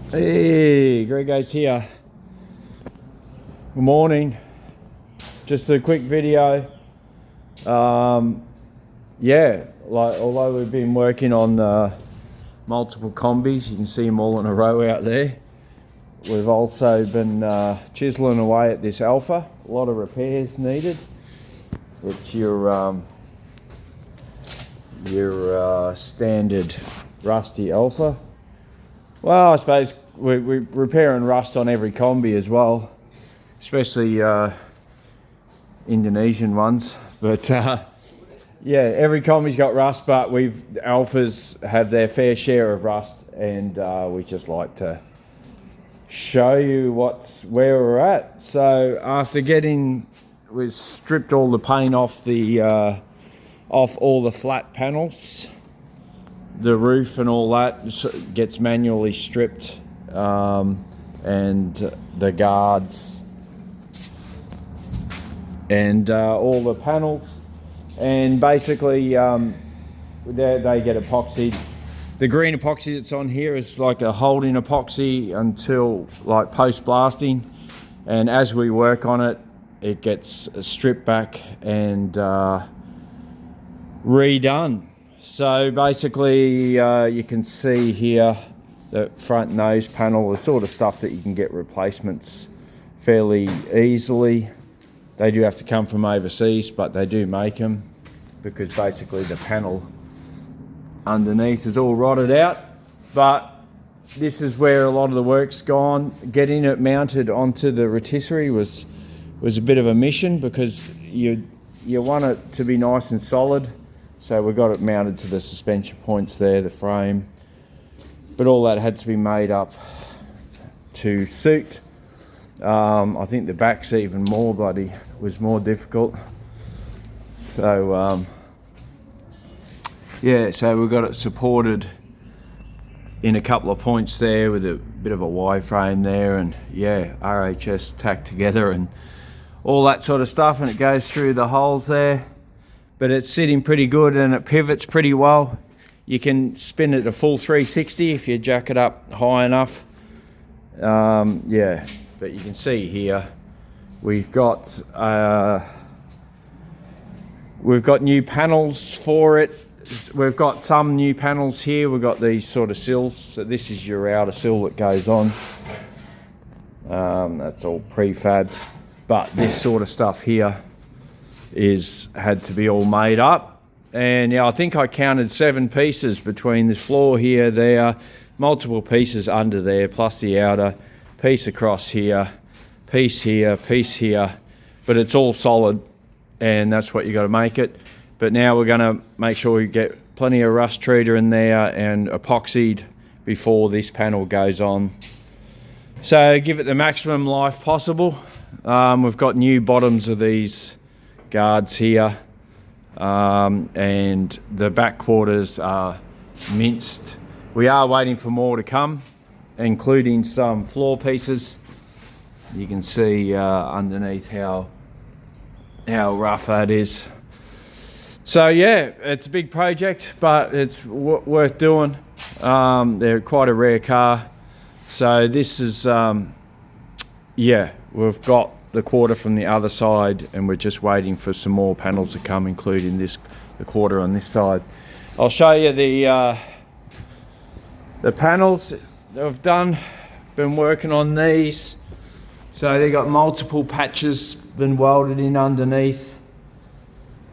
Hey, Grego's here. Good morning. Just a quick video. Although we've been working on multiple combis, you can see them all in a row out there. We've also been chiseling away at this Alfa. A lot of repairs needed. It's your standard rusty Alfa. Well, I suppose we're repairing rust on every combi as well, especially Indonesian ones. But yeah, every combi's got rust, but Alphas have their fair share of rust, and we just like to show you where we're at. So after we've stripped all the paint off all the flat panels. The roof and all that gets manually stripped, and the guards and all the panels, and basically they get epoxied. The green epoxy that's on here is like a holding epoxy until like post blasting, and as we work on it, it gets stripped back and redone. So basically you can see here the front nose panel, the sort of stuff that you can get replacements fairly easily. They do have to come from overseas, but they do make them, because basically the panel underneath is all rotted out. But this is where a lot of the work's gone. Getting it mounted onto the rotisserie was a bit of a mission, because you want it to be nice and solid. So we got it mounted to the suspension points there, the frame. But all that had to be made up to suit. I think the back's even was more difficult. So so we got it supported in a couple of points there with a bit of a Y-frame there, and RHS tacked together and all that sort of stuff, and it goes through the holes there. But it's sitting pretty good and it pivots pretty well. You can spin it a full 360 if you jack it up high enough. But you can see here we've got new panels for it. We've got some new panels here. We've got these sort of sills. So this is your outer sill that goes on. That's all prefabbed, but this sort of stuff here had to be all made up. And I think I counted 7 pieces between this floor here, there, multiple pieces under there, plus the outer piece across here, piece here, but it's all solid, and that's what you got to make it. But now we're going to make sure we get plenty of rust treater in there and epoxied before this panel goes on. So give it the maximum life possible. We've got new bottoms of these guards here, and the back quarters are minced. We are waiting for more to come, including some floor pieces. You can see underneath how rough that is. So it's a big project, but it's worth doing. They're quite a rare car. So this is we've got the quarter from the other side, and we're just waiting for some more panels to come, including the quarter on this side. I'll show you the panels that I've been working on these. So they got multiple patches been welded in underneath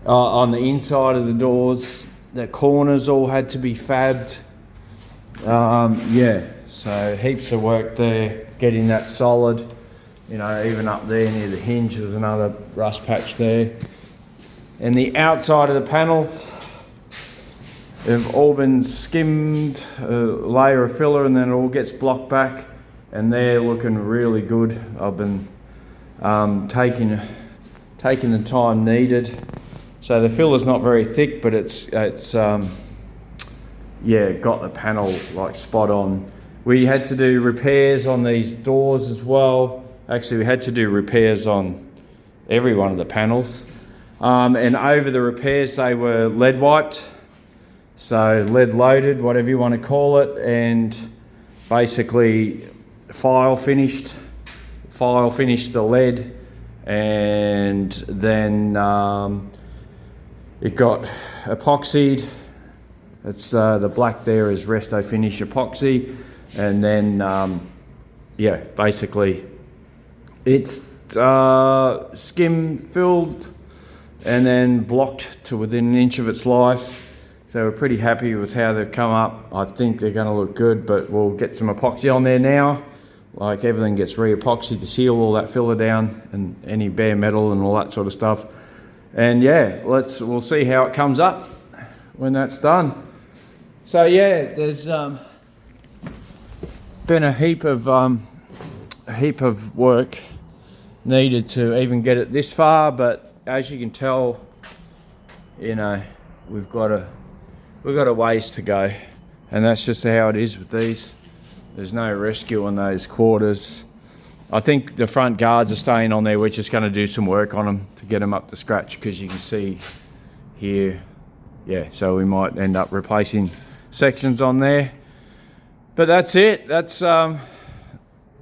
on the inside of the doors. The corners all had to be fabbed. So heaps of work there getting that solid. Even up there near the hinge, there's another rust patch there. And the outside of the panels have all been skimmed, a layer of filler, and then it all gets blocked back, and they're looking really good. I've been taking the time needed. So the filler's not very thick, but it's got the panel like spot on. We had to do repairs on these doors as well. Actually, we had to do repairs on every one of the panels. And over the repairs, they were lead wiped. So lead loaded, whatever you want to call it. And basically file finished the lead, and then it got epoxied. It's the black there is resto finish epoxy, and then yeah, basically it's skim filled and then blocked to within an inch of its life. So we're pretty happy with how they've come up. I think they're going to look good, but we'll get some epoxy on there now. Like everything gets re-epoxied to seal all that filler down and any bare metal and all that sort of stuff. And yeah, we'll see how it comes up when that's done. So yeah, there's been a heap of work needed to even get it this far, but as you can tell, you know, we've got a ways to go, and that's just how it is with these. There's no rescue on those quarters. I think the front guards are staying on there. We're just going to do some work on them to get them up to scratch, because you can see here, yeah, so we might end up replacing sections on there. But that's it. That's a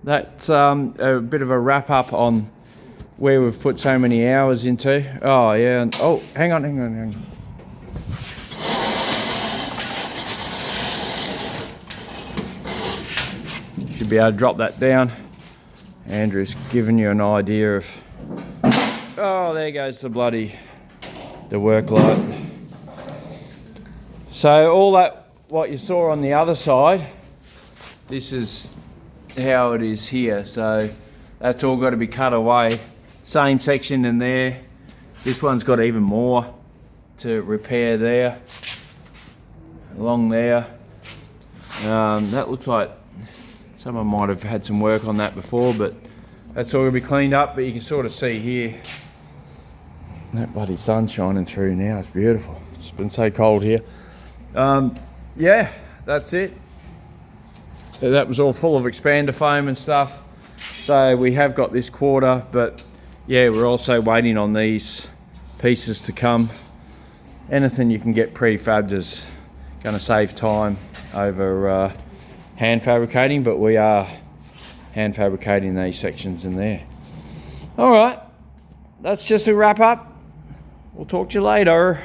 bit of a wrap up on where we've put so many hours into. Oh yeah, and oh, hang on. Should be able to drop that down. Andrew's giving you an idea of, oh, there goes the work light. So all that, what you saw on the other side, this is how it is here. So that's all got to be cut away. Same section in there. This one's got even more to repair there, along there. That looks like someone might have had some work on that before, but that's all going to be cleaned up. But you can sort of see here, that bloody sun's shining through now. It's beautiful. It's been so cold here. Yeah, that's it. So that was all full of expander foam and stuff. So we have got this quarter, but yeah, we're also waiting on these pieces to come. Anything you can get prefabbed is going to save time over hand fabricating, but we are hand fabricating these sections in there. All right, that's just a wrap up. We'll talk to you later.